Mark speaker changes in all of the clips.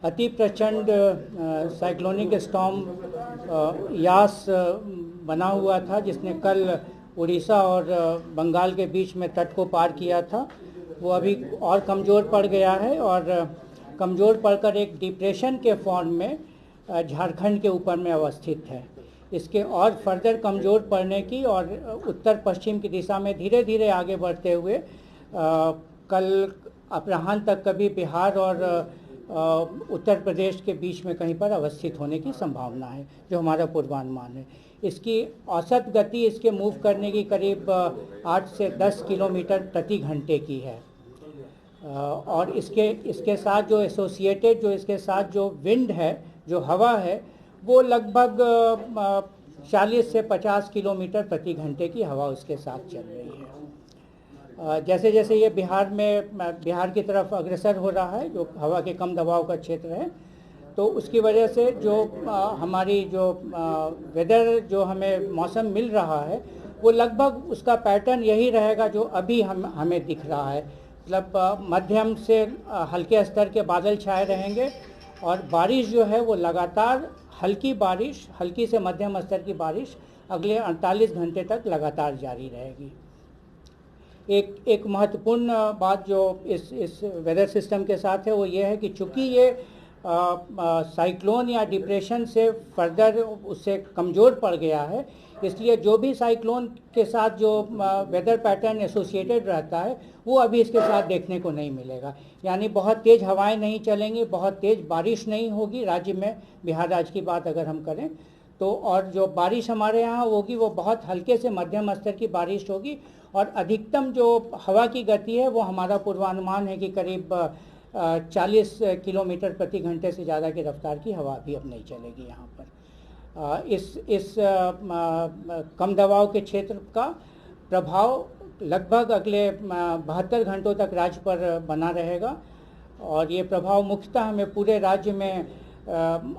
Speaker 1: अति प्रचंड cyclonic storm यास बना हुआ था, जिसने कल उड़ीसा और बंगाल के बीच में तट को पार किया था। वो अभी और कमज़ोर पड़ गया है और कमज़ोर पड़कर एक डिप्रेशन के फॉर्म में झारखंड के ऊपर में अवस्थित है। इसके और फर्दर कमज़ोर पड़ने की और उत्तर पश्चिम की दिशा में धीरे धीरे आगे बढ़ते हुए कल अपराह्न तक कभी बिहार और उत्तर प्रदेश के बीच में कहीं पर अवस्थित होने की संभावना है, जो हमारा पूर्वानुमान है। इसकी औसत गति इसके मूव करने की करीब 8 से 10 किलोमीटर प्रति घंटे की है। और इसके साथ जो एसोसिएटेड इसके साथ जो विंड है, जो हवा है, वो लगभग 40 से 50 किलोमीटर प्रति घंटे की हवा उसके साथ चल रही है। जैसे जैसे ये बिहार की तरफ अग्रसर हो रहा है, जो हवा के कम दबाव का क्षेत्र है, तो उसकी वजह से जो हमारी जो वेदर जो हमें मौसम मिल रहा है, वो लगभग उसका पैटर्न यही रहेगा जो अभी हमें दिख रहा है। मतलब मध्यम से हल्के स्तर के बादल छाए रहेंगे और बारिश जो है वो लगातार हल्की से मध्यम स्तर की बारिश अगले 48 घंटे तक लगातार जारी रहेगी। एक महत्वपूर्ण बात जो इस वेदर सिस्टम के साथ है वो ये है कि चूंकि ये साइक्लोन या डिप्रेशन से फर्दर उससे कमज़ोर पड़ गया है, इसलिए जो भी साइक्लोन के साथ जो वेदर पैटर्न एसोसिएटेड रहता है वो अभी इसके साथ देखने को नहीं मिलेगा। यानी बहुत तेज़ हवाएं नहीं चलेंगी, बहुत तेज़ बारिश नहीं होगी राज्य में, बिहार राज्य की बात अगर हम करें तो। और जो बारिश हमारे यहाँ होगी वो बहुत हल्के से मध्यम स्तर की बारिश होगी और अधिकतम जो हवा की गति है वो हमारा पूर्वानुमान है कि करीब 40 किलोमीटर प्रति घंटे से ज़्यादा की रफ्तार की हवा भी अब नहीं चलेगी यहाँ पर। इस कम दबाव के क्षेत्र का प्रभाव लगभग अगले 72 घंटों तक राज्य पर बना रहेगा और ये प्रभाव मुख्यतः हमें पूरे राज्य में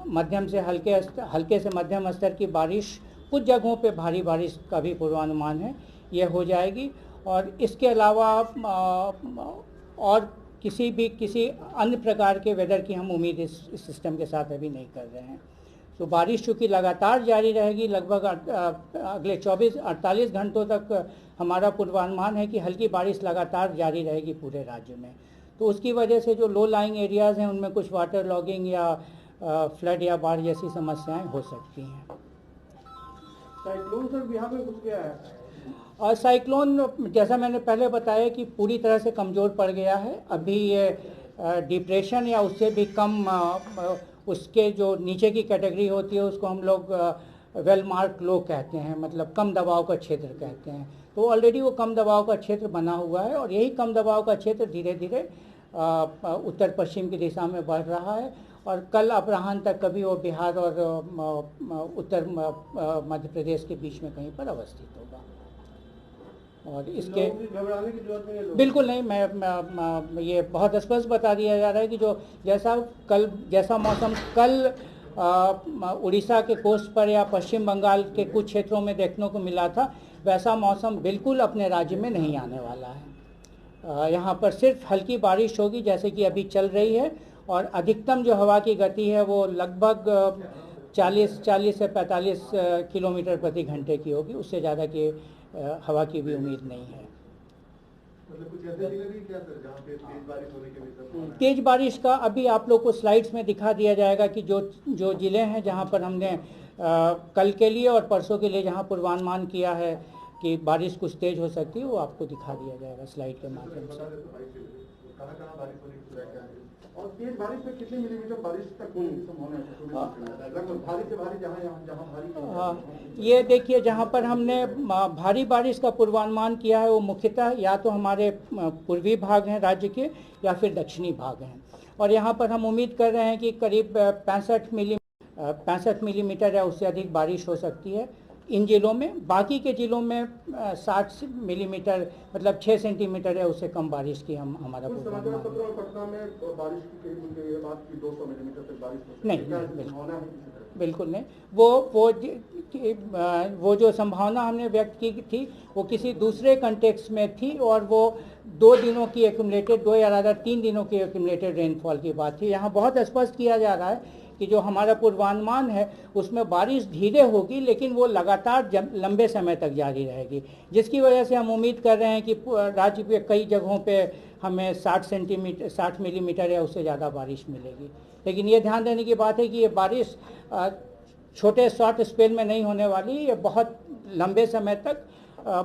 Speaker 1: मध्यम से हल्के से मध्यम स्तर की बारिश, कुछ जगहों पे भारी बारिश का भी पूर्वानुमान है, ये हो जाएगी। और इसके अलावा और किसी अन्य प्रकार के वेदर की हम उम्मीद इस सिस्टम के साथ अभी नहीं कर रहे हैं। तो बारिश चूँकि लगातार जारी रहेगी, लगभग अगले 48 घंटों तक हमारा पूर्वानुमान है कि हल्की बारिश लगातार जारी रहेगी पूरे राज्य में। तो उसकी वजह से जो लो लाइंग एरियाज़ हैं उनमें कुछ वाटर लॉगिंग या फ्लड या बाढ़ जैसी समस्याएं हो सकती हैं।
Speaker 2: साइक्लोन सर बिहार में घुस गया है
Speaker 1: और साइक्लोन जैसा मैंने पहले बताया कि पूरी तरह से कमज़ोर पड़ गया है। अभी ये डिप्रेशन या उससे भी कम उसके जो नीचे की कैटेगरी होती है उसको हम लोग वेल मार्क लो कहते हैं, मतलब कम दबाव का क्षेत्र कहते हैं। तो ऑलरेडी वो कम दबाव का क्षेत्र बना हुआ है और यही कम दबाव का क्षेत्र धीरे धीरे उत्तर पश्चिम की दिशा में बढ़ रहा है और कल अपराह्न तक कभी वो बिहार और उत्तर मध्य प्रदेश के बीच में कहीं पर अवस्थित होगा। और इसके
Speaker 2: घबराने की जरूरत नहीं है,
Speaker 1: बिल्कुल नहीं। मैं ये बहुत स्पष्ट बता दिया जा रहा है कि जो जैसा मौसम कल उड़ीसा के कोस्ट पर या पश्चिम बंगाल के कुछ क्षेत्रों में देखने को मिला था, वैसा मौसम बिल्कुल अपने राज्य में नहीं आने वाला है। यहाँ पर सिर्फ हल्की बारिश होगी जैसे कि अभी चल रही है और अधिकतम जो हवा की गति है वो लगभग 40 से 45 किलोमीटर प्रति घंटे की होगी, उससे ज़्यादा की हवा की भी उम्मीद नहीं है।
Speaker 2: मतलब कुछ ऐसे जिले भी क्या सर जहाँ पे तेज बारिश होने के भी
Speaker 1: तेज बारिश का अभी आप लोग को स्लाइड्स में दिखा दिया जाएगा कि जो ज़िले हैं जहाँ पर हमने कल के लिए और परसों के लिए जहाँ पूर्वानुमान किया है कि बारिश कुछ तेज हो सकती है, वो आपको दिखा दिया जाएगा स्लाइड के माध्यम से।
Speaker 2: कहाँ बारिश होने की क्या है और तेज बारिश में कितने मिलीमीटर बारिश तक होने की संभावना है? लगभग भारी से भारी जहाँ भारी
Speaker 1: ये देखिए, जहाँ पर हमने भारी बारिश का पूर्वानुमान किया है वो मुख्यतः या तो हमारे पूर्वी भाग हैं राज्य के या फिर दक्षिणी भाग हैं और यहाँ पर हम उम्मीद कर रहे हैं कि करीब 65 मिलीमीटर या उससे अधिक बारिश हो सकती है इन जिलों में। बाकी के जिलों में 60 मिलीमीटर मतलब 6 सेंटीमीटर या उससे कम बारिश की हमारा पूर्वानुमान है।
Speaker 2: पटना में बारिश की बात की 200 मिलीमीटर तक बारिश
Speaker 1: नहीं, बिल्कुल नहीं। वो जो संभावना हमने व्यक्त की थी वो किसी दूसरे कंटेक्स्ट में थी और वो 2 दिनों की एक्यूमुलेटेड 2 या ज़्यादा 3 दिनों की एक्यूमुलेटेड रेनफॉल की बात थी। यहाँ बहुत स्पष्ट किया जा रहा है कि जो हमारा पूर्वानुमान है उसमें बारिश धीरे होगी, लेकिन वो लगातार लंबे समय तक जारी रहेगी, जिसकी वजह से हम उम्मीद कर रहे हैं कि राज्य के कई जगहों पे हमें 60 मिलीमीटर या उससे ज़्यादा बारिश मिलेगी। लेकिन ये ध्यान देने की बात है कि ये बारिश छोटे शॉर्ट स्पेल में नहीं होने वाली, ये बहुत लंबे समय तक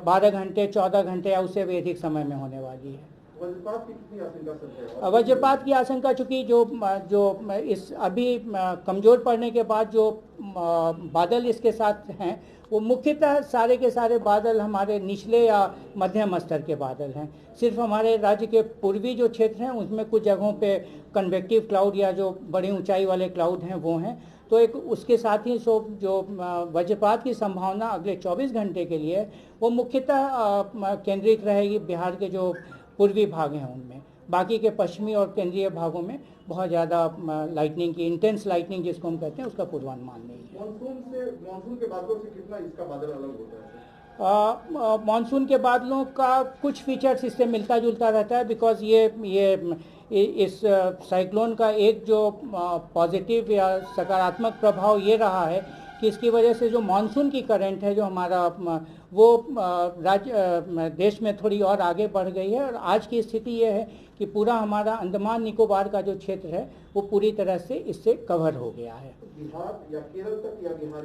Speaker 1: 12 घंटे 14 घंटे या उससे भी अधिक समय में होने वाली है।
Speaker 2: वज्रपात की कितनी आशंका है?
Speaker 1: वज्रपात की आशंका चूंकि जो इस अभी कमज़ोर पड़ने के बाद जो बादल इसके साथ हैं वो मुख्यतः सारे के सारे बादल हमारे निचले या मध्यम स्तर के बादल हैं। सिर्फ हमारे राज्य के पूर्वी जो क्षेत्र हैं उसमें कुछ जगहों पे कन्वेक्टिव क्लाउड या जो बड़ी ऊंचाई वाले क्लाउड हैं वो हैं। तो एक उसके साथ ही जो वज्रपात की संभावना अगले 24 घंटे के लिए वो मुख्यतः केंद्रित रहेगी बिहार के जो पूर्वी भाग हैं उनमें। बाकी के पश्चिमी और केंद्रीय भागों में बहुत ज़्यादा लाइटनिंग की इंटेंस लाइटनिंग जिसको हम कहते हैं उसका पूर्वानुमान नहीं है।
Speaker 2: मानसून के बादलों से कितना इसका बादल अलग होता है?
Speaker 1: मानसून के बादलों का कुछ फीचर्स इससे मिलता जुलता रहता है, बिकॉज ये इस साइक्लोन का एक जो पॉजिटिव या सकारात्मक प्रभाव ये रहा है कि इसकी वजह से जो मानसून की करंट है जो हमारा वो देश में थोड़ी और आगे बढ़ गई है। और आज की स्थिति ये है कि पूरा हमारा अंडमान निकोबार का जो क्षेत्र है वो पूरी तरह से इससे कवर हो गया है।
Speaker 2: बिहार या केरल तक या बिहार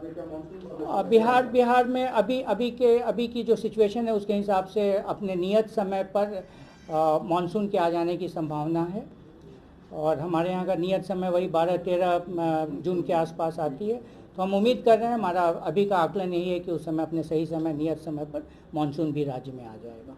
Speaker 2: में क्या मानसून?
Speaker 1: बिहार में अभी की जो सिचुएशन है उसके हिसाब से अपने नियत समय पर मानसून के आ जाने की संभावना है। और हमारे यहाँ का नियत समय वही 12-13 जून के आसपास आती है। तो हम उम्मीद कर रहे हैं, हमारा अभी का आकलन यही है कि उस समय अपने सही समय नियत समय पर मानसून भी राज्य में आ जाएगा।